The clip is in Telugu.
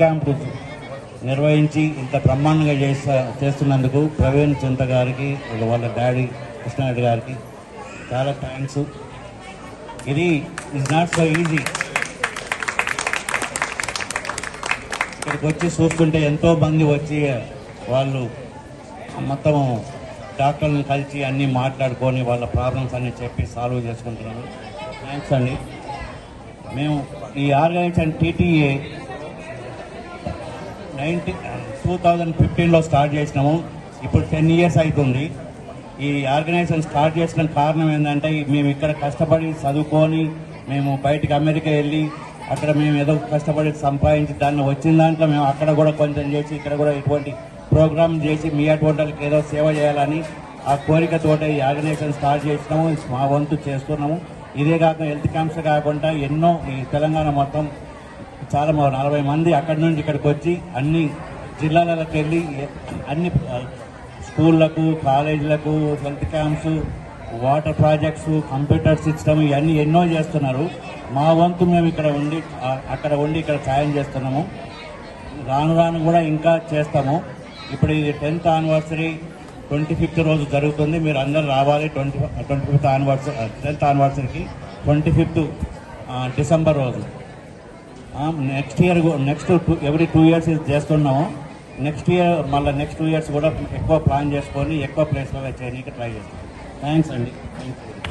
క్యాంపు నిర్వహించి ఇంత బ్రహ్మాండంగా చేస్తున్నందుకు ప్రవీణ్ చింత గారికి వాళ్ళ డాడీ కృష్ణారెడ్డి గారికి చాలా థ్యాంక్స్. ఇది ఈజ్ నాట్ సో ఈజీ. ఇక్కడికి వచ్చి చూస్తుంటే ఎంతోమంది వచ్చి వాళ్ళు మొత్తం డాక్టర్లను కలిసి అన్నీ మాట్లాడుకొని వాళ్ళ ప్రాబ్లమ్స్ అన్నీ చెప్పి సాల్వ్ చేసుకుంటున్నారు. థ్యాంక్స్ అండి. మేము ఈ ఆర్గనైజేషన్ టీటీఏ 2015లో స్టార్ట్ చేసినాము. ఇప్పుడు 10 years అవుతుంది. ఈ ఆర్గనైజేషన్ స్టార్ట్ చేసిన కారణం ఏంటంటే మేము ఇక్కడ కష్టపడి చదువుకొని మేము బయటికి అమెరికా వెళ్ళి అక్కడ మేము ఏదో కష్టపడి సంపాదించి దాన్ని వచ్చిన దాంట్లో మేము అక్కడ కూడా కొంచెం చేసి ఇక్కడ కూడా ఇటువంటి ప్రోగ్రామ్ చేసి మీ అటువంటి వాళ్ళకి ఏదో సేవ చేయాలని ఆ కోరికతోటి ఈ ఆర్గనైజేషన్ స్టార్ట్ చేసినాము. మా వంతు చేస్తున్నాము. ఇదే కాక హెల్త్ క్యాంప్స్ కాకుండా ఎన్నో ఈ తెలంగాణ మొత్తం చాలా 40 మంది అక్కడి నుంచి ఇక్కడికి వచ్చి అన్ని జిల్లాలకు వెళ్ళి అన్ని స్కూళ్ళకు కాలేజీలకు health camps water projects computer system ఇవన్నీ ఎన్నో చేస్తున్నారు. మా వంతు మేము ఇక్కడ ఉండి ఇక్కడ సాయం చేస్తున్నాము. రాను రాను కూడా ఇంకా చేస్తాము. ఇప్పుడు ఇది 10th anniversary 25th రోజు జరుగుతుంది. మీరు అందరూ రావాలి. 25th anniversary 10th anniversaryకి 25th December రోజు. నెక్స్ట్ ఇయర్ ఎవ్రీ 2 years చేస్తున్నాము. నెక్స్ట్ ఇయర్ మళ్ళీ నెక్స్ట్ 2 years కూడా ఎక్కువ ప్లాన్ చేసుకొని ఎక్కువ ప్లేస్లో చేయడానికి ట్రై చేస్తాం. థ్యాంక్స్ అండి. Thank you.